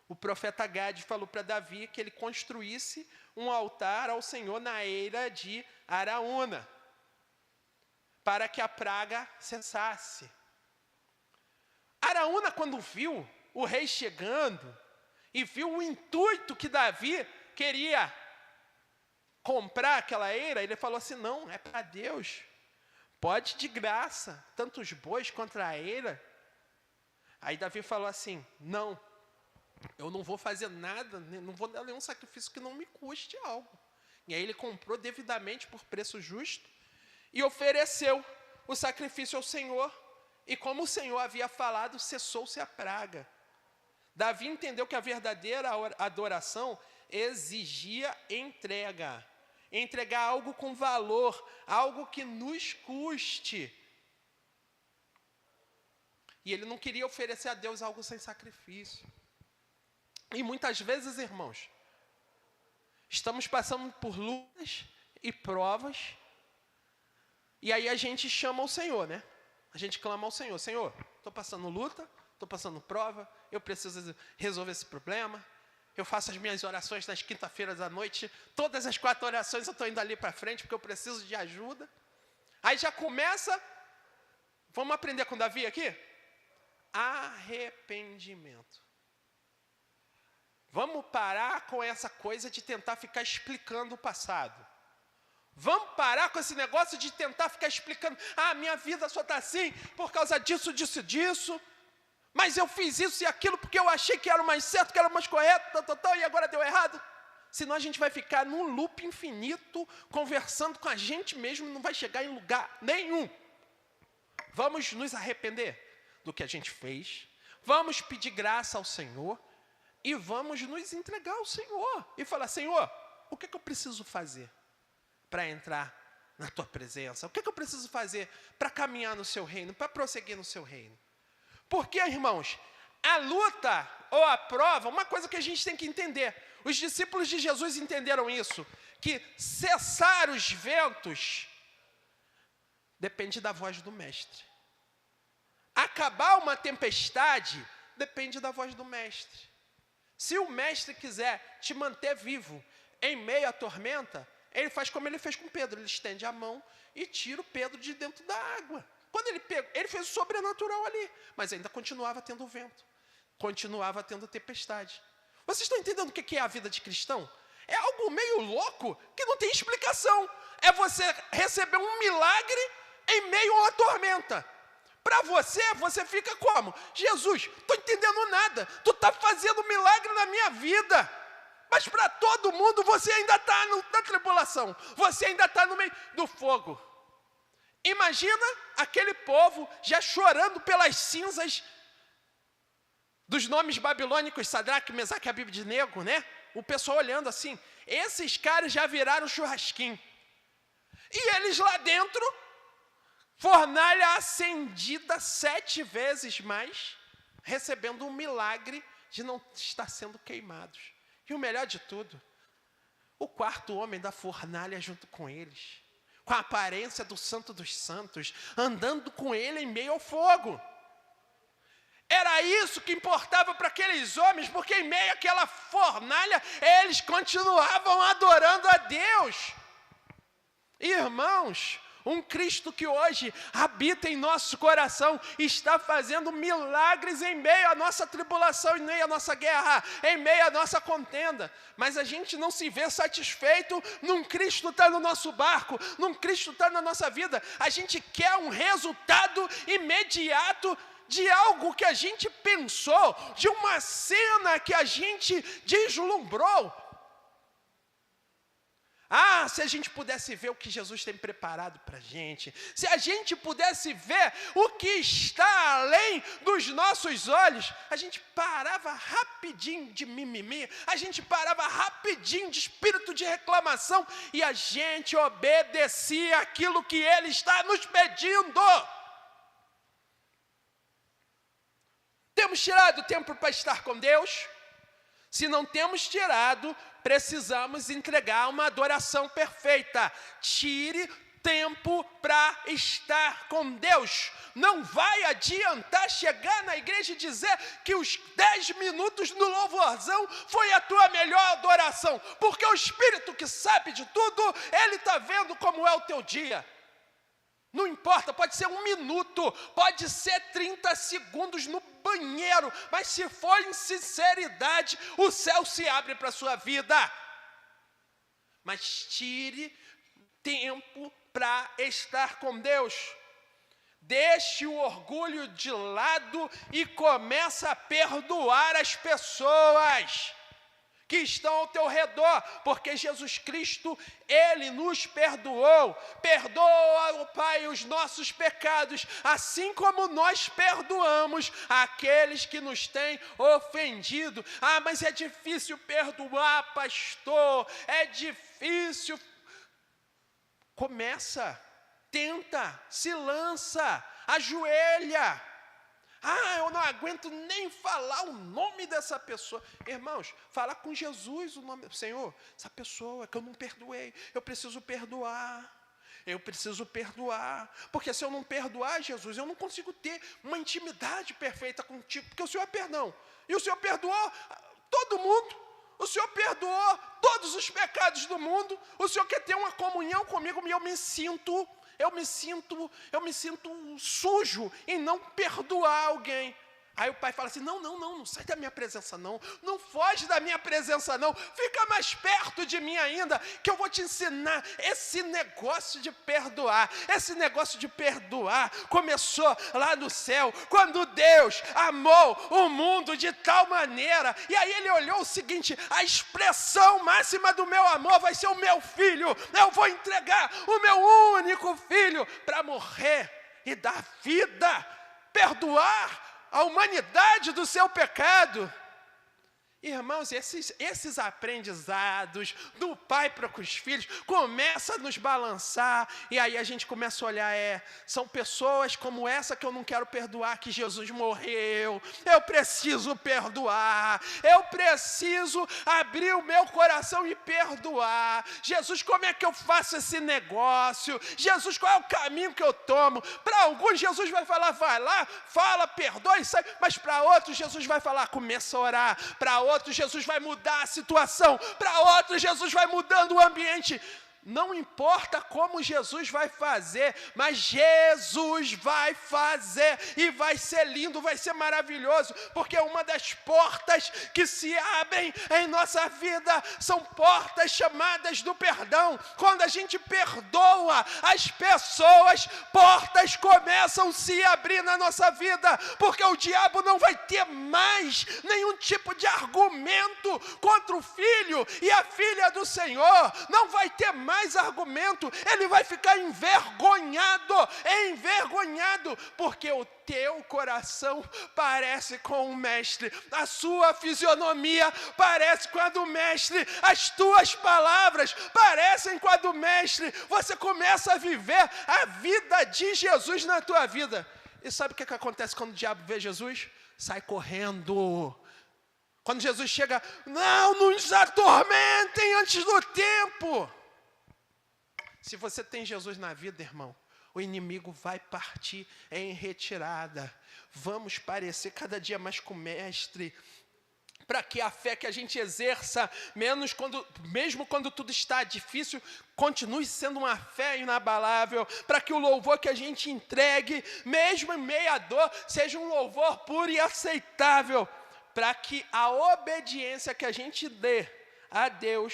o profeta Gade falou para Davi que ele construísse um altar ao Senhor na eira de Araúna, para que a praga cessasse. Araúna, quando viu o rei chegando, e viu o intuito que Davi queria comprar aquela eira, ele falou assim: não, é para Deus, pode de graça, tanto os bois quanto a eira. Aí Davi falou assim: não, eu não vou fazer nada, não vou dar nenhum sacrifício que não me custe algo. E aí ele comprou devidamente por preço justo e ofereceu o sacrifício ao Senhor. E como o Senhor havia falado, cessou-se a praga. Davi entendeu que a verdadeira adoração exigia entregar algo com valor, algo que nos custe. E ele não queria oferecer a Deus algo sem sacrifício. E muitas vezes, irmãos, estamos passando por lutas e provas, e aí a gente chama o Senhor, né? A gente clama ao Senhor: Senhor, estou passando luta, estou passando prova, eu preciso resolver esse problema. Eu faço as minhas orações nas quinta-feiras à noite, todas as 4 orações eu estou indo ali para frente, porque eu preciso de ajuda. Aí já começa, vamos aprender com Davi aqui? Arrependimento. Vamos parar com essa coisa de tentar ficar explicando o passado. Vamos parar com esse negócio de tentar ficar explicando: ah, minha vida só está assim por causa disso, disso. Mas eu fiz isso e aquilo porque eu achei que era o mais certo, que era o mais correto, e agora deu errado. Senão a gente vai ficar num loop infinito, conversando com a gente mesmo, e não vai chegar em lugar nenhum. Vamos nos arrepender do que a gente fez, vamos pedir graça ao Senhor, e vamos nos entregar ao Senhor. E falar: Senhor, o que eu preciso fazer para entrar na Tua presença? O que eu preciso fazer para caminhar no Seu reino, para prosseguir no Seu reino? Porque, irmãos, a luta ou a prova, uma coisa que a gente tem que entender, os discípulos de Jesus entenderam isso, que cessar os ventos depende da voz do mestre. Acabar uma tempestade depende da voz do mestre. Se o mestre quiser te manter vivo em meio à tormenta, ele faz como ele fez com Pedro: ele estende a mão e tira o Pedro de dentro da água. Quando ele pegou, ele fez o sobrenatural ali, mas ainda continuava tendo vento, continuava tendo tempestade. Vocês estão entendendo o que é a vida de cristão? É algo meio louco, que não tem explicação. É você receber um milagre em meio a uma tormenta. Para você fica como? Jesus, estou entendendo nada, tu está fazendo milagre na minha vida. Mas para todo mundo você ainda está na tribulação, você ainda está no meio do fogo. Imagina aquele povo já chorando pelas cinzas dos nomes babilônicos, Sadraque, Mesaque e Abednego, né? O pessoal olhando assim, esses caras já viraram churrasquinho. E eles lá dentro, fornalha acendida 7 vezes mais, recebendo um milagre de não estar sendo queimados. E o melhor de tudo, o 4º homem da fornalha junto com eles, com a aparência do Santo dos Santos, andando com ele em meio ao fogo. Era isso que importava para aqueles homens, porque em meio àquela fornalha, eles continuavam adorando a Deus. Irmãos, Um Cristo que hoje habita em nosso coração, está fazendo milagres em meio à nossa tribulação, em meio à nossa guerra, em meio à nossa contenda. Mas a gente não se vê satisfeito num Cristo estar no nosso barco, num Cristo estar na nossa vida. A gente quer um resultado imediato de algo que a gente pensou, de uma cena que a gente deslumbrou. Se a gente pudesse ver o que Jesus tem preparado para a gente, se a gente pudesse ver o que está além dos nossos olhos, a gente parava rapidinho de mimimi, a gente parava rapidinho de espírito de reclamação e a gente obedecia aquilo que Ele está nos pedindo. Temos tirado tempo para estar com Deus? Se não temos tirado, precisamos entregar uma adoração perfeita. Tire tempo para estar com Deus. Não vai adiantar chegar na igreja e dizer que os 10 minutos no louvorzão foi a tua melhor adoração, porque o Espírito que sabe de tudo, Ele está vendo como é o teu dia. Não importa, pode ser 1 minuto, pode ser 30 segundos no banheiro, mas se for em sinceridade, o céu se abre para a sua vida. Mas tire tempo para estar com Deus. Deixe o orgulho de lado e comece a perdoar as pessoas que estão ao teu redor, porque Jesus Cristo, Ele nos perdoou. Perdoa, Pai, os nossos pecados, assim como nós perdoamos aqueles que nos têm ofendido. Mas é difícil perdoar, pastor, é difícil. Começa, tenta, se lança, ajoelha. Eu não aguento nem falar o nome dessa pessoa. Irmãos, fala com Jesus o nome. Senhor, essa pessoa que eu não perdoei, eu preciso perdoar. Eu preciso perdoar. Porque se eu não perdoar, Jesus, eu não consigo ter uma intimidade perfeita contigo. Porque o Senhor é perdão. E o Senhor perdoou todo mundo. O Senhor perdoou todos os pecados do mundo. O Senhor quer ter uma comunhão comigo e eu me sinto sujo em não perdoar alguém. Aí o pai fala assim, não sai da minha presença não foge da minha presença não, fica mais perto de mim ainda, que eu vou te ensinar esse negócio de perdoar. Esse negócio de perdoar começou lá no céu, quando Deus amou o mundo de tal maneira, e aí Ele olhou o seguinte, a expressão máxima do meu amor vai ser o meu filho, eu vou entregar o meu único filho para morrer e dar vida, perdoar a humanidade do seu pecado. Irmãos, esses aprendizados do pai para com os filhos começam a nos balançar, e aí a gente começa a olhar, são pessoas como essa que eu não quero perdoar, que Jesus morreu, eu preciso perdoar, eu preciso abrir o meu coração e perdoar. Jesus, como é que eu faço esse negócio? Jesus, qual é o caminho que eu tomo? Para alguns Jesus vai falar, vai lá, fala, perdoa e sai, mas para outros Jesus vai falar, começa a orar, para outros Jesus vai mudar a situação, para outros Jesus vai mudando o ambiente. Não importa como Jesus vai fazer, mas Jesus vai fazer e vai ser lindo, vai ser maravilhoso, porque uma das portas que se abrem em nossa vida são portas chamadas do perdão. Quando a gente perdoa as pessoas, portas começam a se abrir na nossa vida, porque o diabo não vai ter mais nenhum tipo de argumento contra o filho e a filha do Senhor, não vai ter mais argumento, ele vai ficar envergonhado, porque o teu coração parece com o mestre, a sua fisionomia parece com a do mestre, as tuas palavras parecem com a do mestre, você começa a viver a vida de Jesus na tua vida. E sabe o que acontece quando o diabo vê Jesus? Sai correndo. Quando Jesus chega, não nos atormentem antes do tempo. Se você tem Jesus na vida, irmão, o inimigo vai partir em retirada. Vamos parecer cada dia mais com o mestre. para que a fé que a gente exerça, mesmo quando tudo está difícil, continue sendo uma fé inabalável, para que o louvor que a gente entregue, mesmo em meio à dor, seja um louvor puro e aceitável, para que a obediência que a gente dê a Deus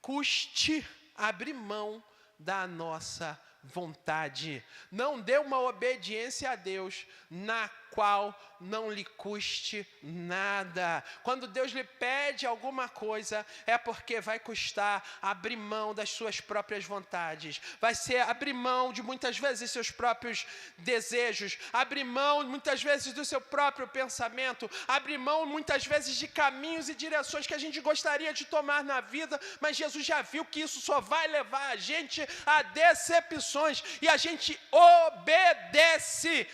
custe abrir mão da nossa vontade. Não dê uma obediência a Deus na qual não lhe custe nada. Quando Deus lhe pede alguma coisa, é porque vai custar abrir mão das suas próprias vontades. Vai ser abrir mão de muitas vezes seus próprios desejos, abrir mão muitas vezes do seu próprio pensamento, abrir mão muitas vezes de caminhos e direções que a gente gostaria de tomar na vida, mas Jesus já viu que isso só vai levar a gente a decepções, e a gente obedece,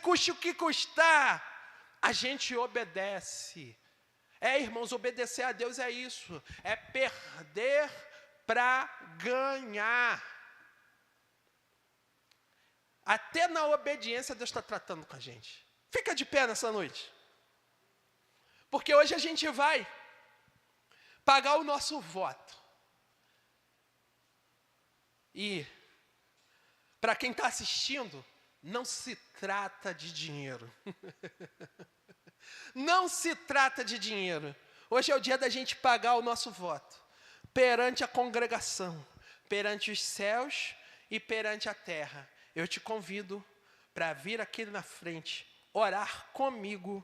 custe o que custar, a gente obedece. Irmãos, obedecer a Deus é isso, é perder para ganhar. Até na obediência Deus está tratando com a gente. Fica de pé nessa noite, porque hoje a gente vai pagar o nosso voto. E para quem está assistindo, não se trata de dinheiro. Não se trata de dinheiro. Hoje é o dia da gente pagar o nosso voto perante a congregação, perante os céus e perante a terra. Eu te convido para vir aqui na frente, orar comigo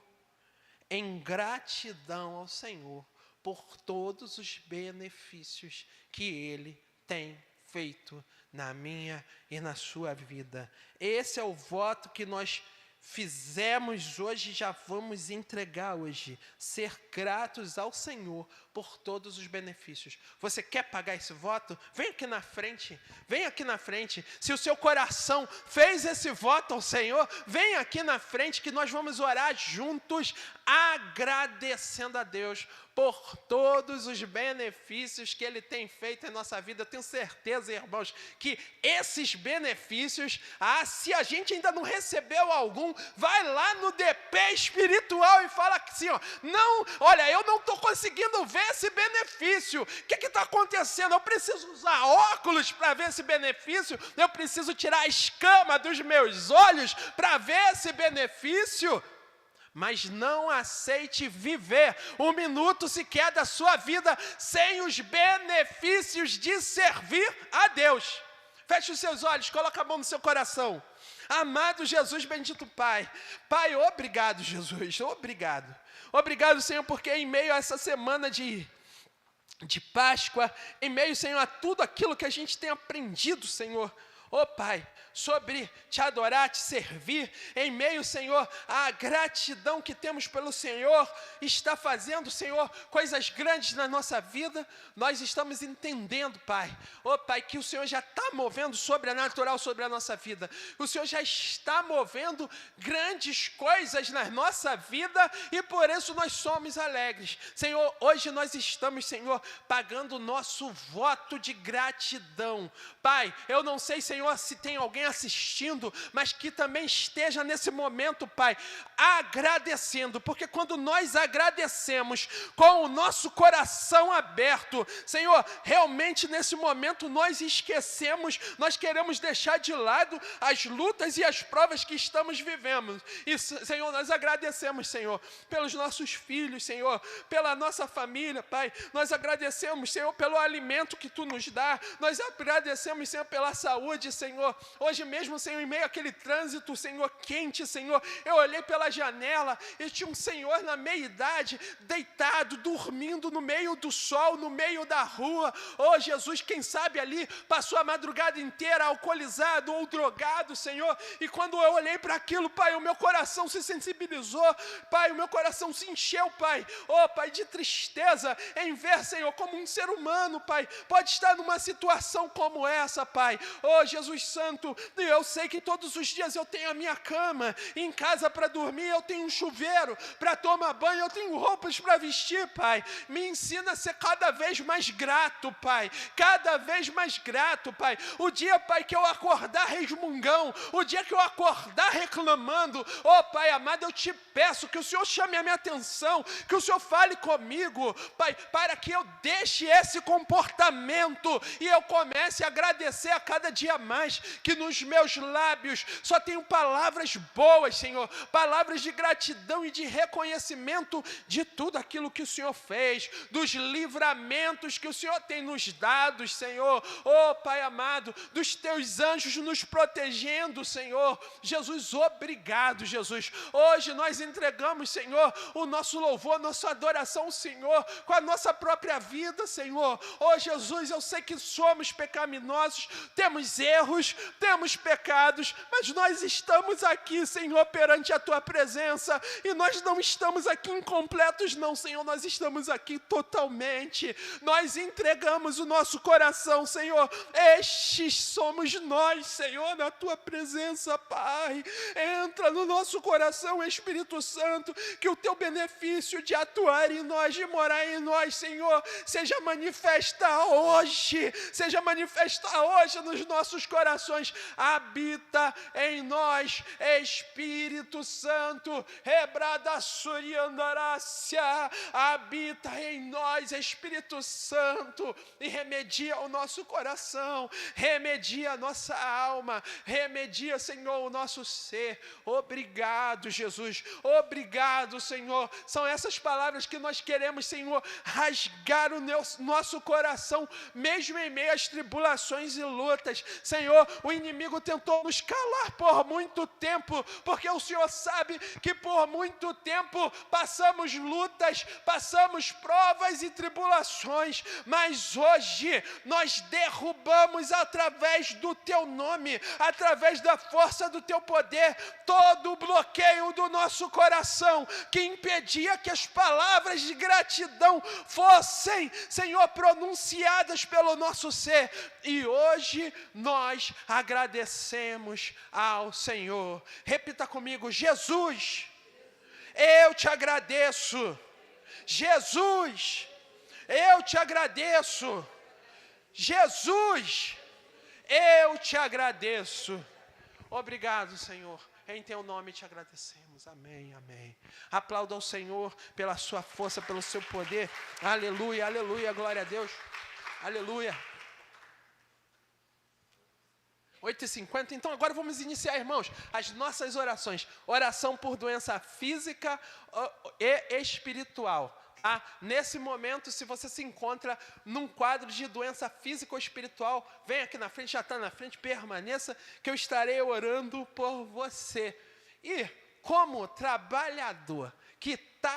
em gratidão ao Senhor por todos os benefícios que Ele tem feito na minha e na sua vida. Esse é o voto que nós fizemos hoje, já vamos entregar hoje. Ser gratos ao Senhor por todos os benefícios. Você quer pagar esse voto? Vem aqui na frente, vem aqui na frente. Se o seu coração fez esse voto ao Senhor, vem aqui na frente que nós vamos orar juntos, agradecendo a Deus por todos os benefícios que Ele tem feito em nossa vida. Eu tenho certeza, irmãos, que esses benefícios, se a gente ainda não recebeu algum, vai lá no DP espiritual e fala assim, olha, eu não estou conseguindo ver esse benefício. O que está acontecendo? Eu preciso usar óculos para ver esse benefício, eu preciso tirar a escama dos meus olhos para ver esse benefício. Mas não aceite viver um minuto sequer da sua vida sem os benefícios de servir a Deus. Feche os seus olhos, coloca a mão no seu coração. Amado Jesus, bendito Pai. Pai, obrigado, Jesus, obrigado. Obrigado, Senhor, porque em meio a essa semana de Páscoa, em meio, Senhor, a tudo aquilo que a gente tem aprendido, Senhor, Pai, sobre te adorar, te servir, em meio, Senhor, à gratidão que temos pelo Senhor, está fazendo, Senhor, coisas grandes na nossa vida. Nós estamos entendendo, Pai, Pai, que o Senhor já está movendo sobrenatural sobre a nossa vida, o Senhor já está movendo grandes coisas na nossa vida, e por isso nós somos alegres. Senhor, hoje nós estamos, Senhor, pagando o nosso voto de gratidão. Pai, eu não sei, Senhor, se tem alguém assistindo, mas que também esteja nesse momento, Pai, agradecendo, porque quando nós agradecemos com o nosso coração aberto, Senhor, realmente nesse momento nós esquecemos, nós queremos deixar de lado as lutas e as provas que estamos vivendo, e Senhor, nós agradecemos, Senhor, pelos nossos filhos, Senhor, pela nossa família, Pai, nós agradecemos, Senhor, pelo alimento que Tu nos dá, nós agradecemos, Senhor, pela saúde, Senhor. Hoje mesmo, Senhor, em meio àquele trânsito, Senhor, quente, Senhor, eu olhei pela janela e tinha um senhor na meia-idade, deitado, dormindo no meio do sol, no meio da rua. Jesus, quem sabe ali passou a madrugada inteira alcoolizado ou drogado, Senhor, e quando eu olhei para aquilo, Pai, o meu coração se sensibilizou, Pai, o meu coração se encheu, Pai, Pai, de tristeza em ver, Senhor, como um ser humano, Pai, pode estar numa situação como essa, Pai. Jesus Santo, eu sei que todos os dias eu tenho a minha cama, em casa para dormir eu tenho um chuveiro, para tomar banho eu tenho roupas para vestir, Pai. Me ensina a ser cada vez mais grato, Pai, cada vez mais grato, Pai. O dia, Pai, que eu acordar resmungão, o dia que eu acordar reclamando, Pai amado, eu te peço que o Senhor chame a minha atenção, que o Senhor fale comigo, Pai, para que eu deixe esse comportamento e eu comece a agradecer a cada dia mais, que nos meus lábios só tenho palavras boas, Senhor, palavras de gratidão e de reconhecimento de tudo aquilo que o Senhor fez, dos livramentos que o Senhor tem nos dado, Senhor, Pai amado, dos teus anjos nos protegendo, Senhor. Jesus, obrigado, Jesus. Hoje nós entregamos, Senhor, o nosso louvor, a nossa adoração ao Senhor, com a nossa própria vida, Senhor. Jesus, eu sei que somos pecaminosos, temos erros, temos pecados, mas nós estamos aqui, Senhor, perante a Tua presença, e nós não estamos aqui incompletos, não, Senhor, nós estamos aqui totalmente, nós entregamos o nosso coração, Senhor, estes somos nós, Senhor, na Tua presença, Pai. Entra no nosso coração, Espírito Santo, que o Teu benefício de atuar em nós, de morar em nós, Senhor, seja manifesta hoje, nos nossos corações. Habita em nós, Espírito Santo, Rebrada Suriandarácia, habita em nós, Espírito Santo, e remedia o nosso coração, remedia a nossa alma, remedia, Senhor, o nosso ser. Obrigado, Jesus, obrigado, Senhor. São essas palavras que nós queremos, Senhor, rasgar o nosso coração, mesmo em meio às tribulações e lutas. Senhor, o inimigo tentou nos calar por muito tempo, porque o Senhor sabe que por muito tempo passamos lutas, passamos provas e tribulações, mas hoje nós derrubamos através do Teu nome, através da força do Teu poder, todo o bloqueio do nosso coração que impedia que as palavras de gratidão fossem, Senhor, pronunciadas pelo nosso ser. E hoje nós agradecemos ao Senhor. Repita comigo: Jesus, eu te agradeço. Jesus, eu te agradeço. Jesus, eu te agradeço. Obrigado, Senhor. Em Teu nome te agradecemos. Amém, amém. Aplauda ao Senhor pela sua força, pelo seu poder. Aleluia, aleluia, glória a Deus. Aleluia. 8h50, então agora vamos iniciar, irmãos, as nossas orações. Oração por doença física e espiritual. Tá? Nesse momento, se você se encontra num quadro de doença física ou espiritual, vem aqui na frente, já está na frente, permaneça, que eu estarei orando por você. E como trabalhador que está